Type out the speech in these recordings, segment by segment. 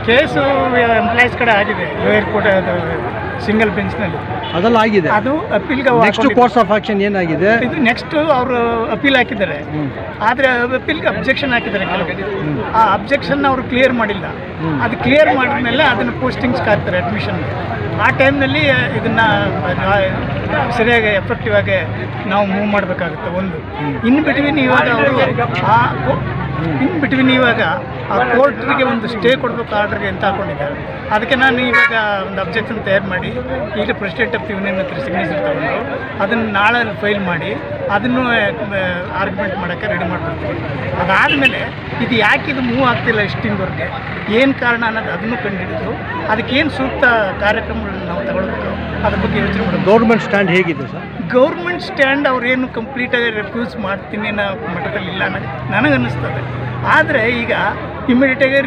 Case employees ಕಡೆ ಆಗಿದೆ, lower court single ಬೆಂಚ್ನಲ್ಲಿ ಅದೆಲ್ಲ ಆಗಿದೆ. ಅದು ಅಪೀಲ್ಗೆ ನೆಕ್ಸ್ಟ್ ಕೋರ್ಸ್ ಆಫ್ ಆಕ್ಷನ್ ಏನಾಗಿದೆ? ಇದು ನೆಕ್ಸ್ಟ್ ಅವರು ಅಪೀಲ್ ಹಾಕಿದ್ದಾರೆ, ಆದರೆ ಅಪೀಲ್ಗೆ ಅಬ್ಜೆಕ್ಷನ್ ಹಾಕಿದ್ದಾರೆ ಕೆಲವು. ಆ ಅಬ್ಜೆಕ್ಷನ್ ಅವರು ಕ್ಲಿಯರ್ ಮಾಡಿಲ್ಲ. ಅದು ಕ್ಲಿಯರ್ ಮಾಡಿದ್ಮೇಲೆ ಅದನ್ನು ಪೋಸ್ಟಿಂಗ್ಸ್ಗೆ ಹಾಕ್ತಾರೆ ಅಡ್ಮಿಷನ್ಗೆ. ಆ ಟೈಮ್ನಲ್ಲಿ ಇದನ್ನು ಸರಿಯಾಗಿ ಎಫೆಕ್ಟಿವ್ ಆಗಿ ನಾವು ಮೂವ್ ಮಾಡಬೇಕಾಗುತ್ತೆ. ಒಂದು ಇನ್ ಬಿಟ್ವೀನ್ ಇವಾಗ ಅವರು ಆ ಕೋರ್ಟ್ಗೆ ಒಂದು ಸ್ಟೇ ಕೊಡಬೇಕು ಆರ್ಡ್ರಿಗೆ ಅಂತ ಹಾಕೊಂಡಿದ್ದಾರೆ. ಅದಕ್ಕೆ ನಾನು ಇವಾಗ ಒಂದು ಅಬ್ಜೆಕ್ಷನ್ ತಯಾರು ಮಾಡಿ ಈಗ ಪ್ರೆಸಿಡೆಂಟ್ ಆಫ್ ದಿ ಯೂನಿಯನ್ ಹತ್ರ ಸಿಗ್ನೇಚರ್ ತಗೊಂಡು ಅದನ್ನು ನಾಳೆ ಫೈಲ್ ಮಾಡಿ ಅದನ್ನು ಆರ್ಗ್ಯುಮೆಂಟ್ ಮಾಡೋಕ್ಕೆ ರೆಡಿ ಮಾಡ್ಕೊಡ್ತೀವಿ. ಅದಾದಮೇಲೆ ಇದು ಯಾಕೆ ಇದು ಮೂವ್ ಆಗ್ತಿಲ್ಲ ಇಷ್ಟಿಂದವರೆಗೆ, ಏನು ಕಾರಣ ಅನ್ನೋದು ಅದನ್ನು ಕಂಡುಹಿಡಿದು ಅದಕ್ಕೇನು ಸೂಕ್ತ ಕಾರ್ಯಕ್ರಮಗಳನ್ನು ನಾವು ತಗೊಳ್ಬೇಕು, ಅದ್ರ ಬಗ್ಗೆ ಯೋಚನೆ ಮಾಡೋದು. ಗೌರ್ಮೆಂಟ್ ಸ್ಟ್ಯಾಂಡ್ ಹೇಗಿದೆ ಸರ್? ಗೌರ್ಮೆಂಟ್ ಸ್ಟ್ಯಾಂಡ್ ಅವ್ರೇನು ಕಂಪ್ಲೀಟಾಗಿ ರೆಫ್ಯೂಸ್ ಮಾಡ್ತೀನಿ ಅನ್ನೋ ಮಟ್ಟದಲ್ಲಿ ಇಲ್ಲ ಅನ್ನೋದು ನನಗನ್ನಿಸ್ತದೆ. ಆದರೆ ಈಗ ಇಮಿಡಿಯೇಟಾಗಿ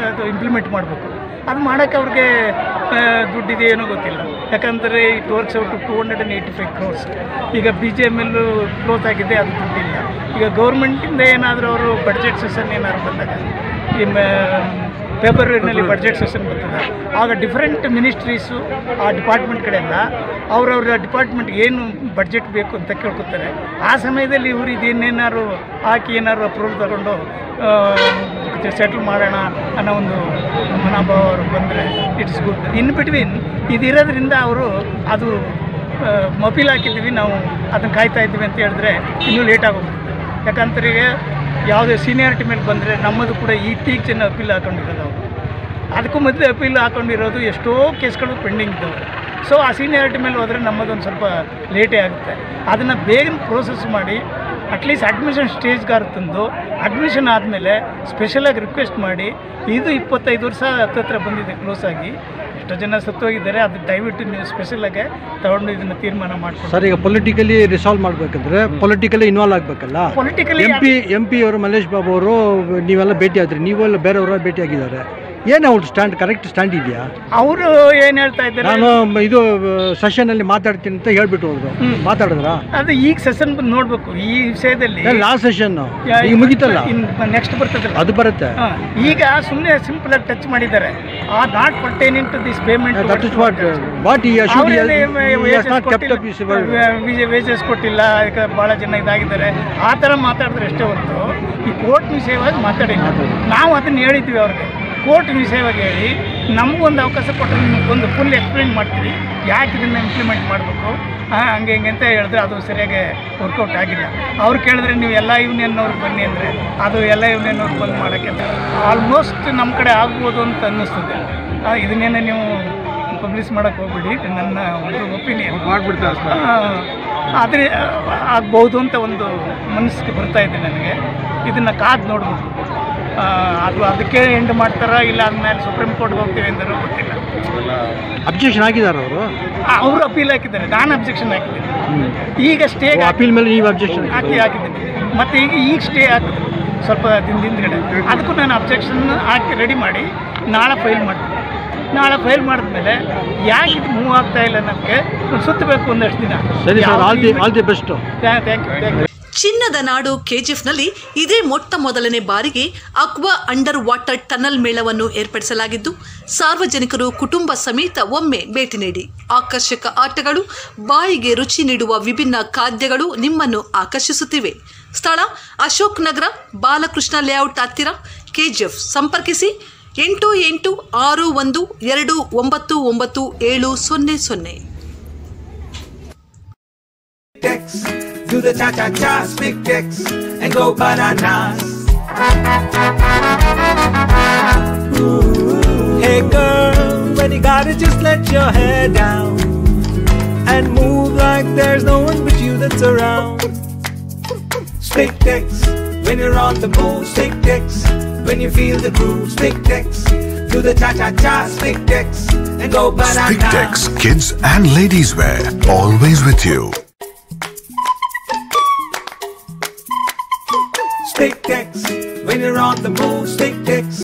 ಅದು ಇಂಪ್ಲಿಮೆಂಟ್ ಮಾಡಬೇಕು. ಅದು ಮಾಡೋಕ್ಕೆ ಅವ್ರಿಗೆ ದುಡ್ಡಿದೆ ಏನೋ ಗೊತ್ತಿಲ್ಲ. ಯಾಕಂದರೆ ಇಟ್ ವರ್ಕ್ಸ್ ಔಟ್ 285 crores. ಈಗ BGML ಕ್ಲೋಸ್ ಆಗಿದೆ, ಅದು ದುಡ್ಡಿಲ್ಲ. ಈಗ ಗೌರ್ಮೆಂಟಿಂದ ಏನಾದರೂ ಅವರು ಬಡ್ಜೆಟ್ ಸೆಷನ್ ಏನಾದ್ರು ಬಂದಾಗ ಈ ಫೆಬ್ರವರಿನಲ್ಲಿ ಬಡ್ಜೆಟ್ ಸೆಷನ್ ಬರ್ತದೆ, ಆಗ ಡಿಫ್ರೆಂಟ್ ಮಿನಿಸ್ಟ್ರೀಸು ಆ ಡಿಪಾರ್ಟ್ಮೆಂಟ್ ಕಡೆಯಿಂದ ಅವ್ರವ್ರ ಡಿಪಾರ್ಟ್ಮೆಂಟ್ಗೆ ಏನು ಬಡ್ಜೆಟ್ ಬೇಕು ಅಂತ ಕೇಳ್ಕೊತಾರೆ. ಆ ಸಮಯದಲ್ಲಿ ಇವರು ಇದೇನೇನಾದ್ರು ಹಾಕಿ ಏನಾದ್ರು ಅಪ್ರೂವಲ್ ತಗೊಂಡು ಸೆಟ್ಲ್ ಮಾಡೋಣ ಅನ್ನೋ ಒಂದು ಮನೋಭಾವ ಅವ್ರಿಗೆ ಬಂದರೆ ಇಟ್ಸ್ ಗುಡ್. ಇನ್ ಬಿಟ್ವೀನ್ ಇದಿರೋದ್ರಿಂದ ಅವರು ಅದು ಅಪೀಲ್ ಹಾಕಿದ್ದೀವಿ, ನಾವು ಅದನ್ನು ಕಾಯ್ತಾ ಇದ್ದೀವಿ ಅಂತ ಹೇಳಿದ್ರೆ ಇನ್ನೂ ಲೇಟ್ ಆಗೋಗ್ತದೆ. ಯಾಕಂದ್ರೆ ಯಾವುದೇ ಸೀನಿಯಾರಿಟಿ ಮೇಲೆ ಬಂದರೆ ನಮ್ಮದು ಕೂಡ ಇತ್ತೀಚಿನ ಅಪೀಲ್ ಹಾಕೊಂಡಿರೋದು ಅವರು. ಅದಕ್ಕೂ ಮೊದಲು ಅಪೀಲ್ ಹಾಕೊಂಡಿರೋದು ಎಷ್ಟೋ ಕೇಸ್ಗಳು ಪೆಂಡಿಂಗ್ ಇದ್ದಾವೆ. ಸೊ ಆ ಸೀನಿಯಾರಿಟಿ ಮೇಲೆ ಹೋದರೆ ನಮ್ಮದೊಂದು ಸ್ವಲ್ಪ ಲೇಟೇ ಆಗುತ್ತೆ. ಅದನ್ನು ಬೇಗ ಪ್ರೋಸೆಸ್ ಮಾಡಿ ಅಟ್ಲೀಸ್ಟ್ ಅಡ್ಮಿಷನ್ ಸ್ಟೇಜ್ಗಾರು ತಂದು ಅಡ್ಮಿಷನ್ ಆದಮೇಲೆ ಸ್ಪೆಷಲಾಗಿ ರಿಕ್ವೆಸ್ಟ್ ಮಾಡಿ, ಇದು 25 ವರ್ಷ ಹತ್ತಿರ ಬಂದಿದೆ ಕ್ಲೋಸ್ ಆಗಿ, ಎಷ್ಟೋ ಜನ ಸತ್ತೋಗಿದ್ದಾರೆ, ಅದು ದಯವಿಟ್ಟು ನೀವು ಸ್ಪೆಷಲಾಗಿ ತಗೊಂಡು ಇದನ್ನು ತೀರ್ಮಾನ ಮಾಡ್ಕೊಂಡು. ಸರ್, ಈಗ ಪೊಲಿಟಿಕಲಿ ರಿಸಾಲ್ವ್ ಮಾಡಬೇಕಂದ್ರೆ ಪೊಲಿಟಿಕಲಿ ಇನ್ವಾಲ್ವ್ ಆಗಬೇಕಲ್ಲ. ಪೊಲಿಟಿಕಲಿ MP ಅವರು ಮಲ್ಲೇಶ್ ಬಾಬು ಅವರು ನೀವೆಲ್ಲ ಭೇಟಿ ಆದ್ರಿ, ನೀವೆಲ್ಲ ಬೇರೆಯವರ ಭೇಟಿ ಆಗಿದ್ದಾರೆ. ಏನು ಅವ್ರ ಸ್ಟ್ಯಾಂಡ್ ಕರೆಕ್ಟ್ ಸ್ಟ್ಯಾಂಡ್ ಇದೆಯಾ? ಅವರು ಏನು ಹೇಳ್ತಾ ಇದ್ದಾರೆ, ನಾನು ಇದು ಸೆಷನಲ್ಲಿ ಮಾತಾಡ್ತೀನಿ ಅಂತ ಹೇಳ್ಬಿಟ್ಟು ಹೋದ್ರು, ಮಾತಾಡಿದ್ರ? ಅದು ಈಗ ಸೆಷನ್ ಬಂದು ನೋಡ್ಬೇಕು ಈ ವಿಷಯದಲ್ಲಿ. ಲಾಸ್ಟ್ ಸೆಷನ್ ಈಗ ಮುಗಿತಲ್ಲ, ನೆಕ್ಸ್ಟ್ ಬರ್ತದಲ್ಲ, ಅದು ಬರುತ್ತೆ. ಈಗ ಸುಮ್ಮನೆ ಸಿಂಪಲ್ ಆಗಿ ಟಚ್ ಮಾಡಿದ್ದಾರೆ. Uh not pertaining to this payment, wages ಕೊಟ್ಟಿಲ್ಲ, ಅದಕ್ಕೆ ಭಾಳ ಜನ ಇದಾಗಿದ್ದಾರೆ, ಆ ಥರ ಮಾತಾಡಿದ್ರೆ ಅಷ್ಟೇ ಹೊರತು ಈ ಕೋರ್ಟ್ ವಿಷಯವಾಗಿ ಮಾತಾಡಿಲ್ಲ. ನಾವು ಅದನ್ನು ಹೇಳಿದ್ವಿ ಅವ್ರಿಗೆ, ಕೋರ್ಟ್ ವಿಷಯವಾಗಿ ಹೇಳಿ ನಮಗೊಂದು ಅವಕಾಶ ಕೊಟ್ಟರೆ ನಿಮಗೊಂದು ಫುಲ್ ಎಕ್ಸ್ಪ್ಲೈನ್ ಮಾಡ್ತೀವಿ, ಯಾಕೆ ಇದನ್ನು ಇಂಪ್ಲಿಮೆಂಟ್ ಮಾಡಬೇಕು ಹಂಗೆ ಹಿಂಗೆ ಅಂತ ಹೇಳಿದ್ರೆ ಅದು ಸರಿಯಾಗಿ ವರ್ಕೌಟ್ ಆಗಿಲ್ಲ. ಅವ್ರು ಕೇಳಿದ್ರೆ ನೀವು ಎಲ್ಲ ಯೂನಿಯನ್ನವ್ರಿಗೆ ಬನ್ನಿ ಅಂದರೆ ಅದು ಎಲ್ಲ ಯೂನಿಯನ್ನವ್ರಿಗೆ ಬಂದು ಮಾಡೋಕ್ಕೆ ಆಲ್ಮೋಸ್ಟ್ ನಮ್ಮ ಕಡೆ ಆಗ್ಬೋದು ಅಂತ ಅನ್ನಿಸ್ತದೆ. ಇದನ್ನೇನೆ ನೀವು ಪಬ್ಲಿಷ್ ಮಾಡೋಕ್ಕೆ ಹೋಗ್ಬಿಡಿ, ನನ್ನ ಒಂದು ಒಪಿನಿಯನ್ ಮಾಡಿಬಿಡ್ತಾರೆ. ಆದರೆ ಆಗ್ಬೋದು ಅಂತ ಒಂದು ಮನಸ್ಸಿಗೆ ಬರ್ತಾಯಿದೆ ನನಗೆ. ಇದನ್ನು ಕಾದು ನೋಡ್ಬೇಕು, ಅದು ಅದಕ್ಕೆ ಎಂಡ್ ಮಾಡ್ತಾರಾ ಇಲ್ಲ ಆದ್ಮೇಲೆ ಸುಪ್ರೀಂ ಕೋರ್ಟ್ಗೆ ಹೋಗ್ತೀವಿ ಅಂದರೂ ಗೊತ್ತಿಲ್ಲ. ಅಬ್ಜೆಕ್ಷನ್ ಹಾಕಿದ್ದಾರೆ ಅವರು ಅಪೀಲ್ ಹಾಕಿದ್ದಾರೆ, ನಾನು ಅಬ್ಜೆಕ್ಷನ್ ಹಾಕಿದ್ದೀನಿ. ಈಗ ಸ್ಟೇ ಅಪೀಲ್ ಮೇಲೆ ನೀವು ಅಬ್ಜೆಕ್ಷನ್ ಹಾಕಿದ್ದೀನಿ, ಮತ್ತು ಈಗ ಸ್ಟೇ ಹಾಕಿದ್ರು ಸ್ವಲ್ಪ ಹಿಂದ್ಗಡೆ. ಅದಕ್ಕೂ ನಾನು ಅಬ್ಜೆಕ್ಷನ್ ಹಾಕಿ ರೆಡಿ ಮಾಡಿ ನಾಳೆ ಫೈಲ್ ಮಾಡ್ತೀನಿ. ನಾಳೆ ಫೈಲ್ ಮಾಡಿದ್ಮೇಲೆ ಯಾಕೆ ಇದು ಮೂವ್ ಆಗ್ತಾ ಇಲ್ಲ ನಮಗೆ ಸುತ್ತಬೇಕು ಒಂದಷ್ಟು ದಿನ. ಸರಿ sir, all the best. Thank you. ಚಿನ್ನದ ನಾಡು ಕೆಜಿಎಫ್ನಲ್ಲಿ ಇದೇ ಮೊದಲನೇ ಬಾರಿಗೆ ಅಕ್ವಾ ಅಂಡರ್ ವಾಟರ್ ಟನಲ್ ಮೇಳವನ್ನು ಏರ್ಪಡಿಸಲಾಗಿದ್ದು, ಸಾರ್ವಜನಿಕರು ಕುಟುಂಬ ಸಮೇತ ಒಮ್ಮೆ ಭೇಟಿ ನೀಡಿ. ಆಕರ್ಷಕ ಆಟಗಳು, ಬಾಯಿಗೆ ರುಚಿ ನೀಡುವ ವಿಭಿನ್ನ ಖಾದ್ಯಗಳು ನಿಮ್ಮನ್ನು ಆಕರ್ಷಿಸುತ್ತಿವೆ. ಸ್ಥಳ ಅಶೋಕ್ ನಗರ, ಬಾಲಕೃಷ್ಣ ಲೇಔಟ್ ಹತ್ತಿರ, ಕೆಜಿಎಫ್. ಸಂಪರ್ಕಿಸಿ 8861299700. Do the cha-cha-cha, big decks, and go bananas. Ooh. Hey girl, when you got it, just let your hair down and move like there's no one but you that's around. Stick decks, when you're on the move. Stick decks, when you feel the groove. Stick decks, do the cha-cha-cha, stick decks, and go bananas. Stick decks, kids and ladies wear, always with you. Stick decks, when you're on the move. Stick decks.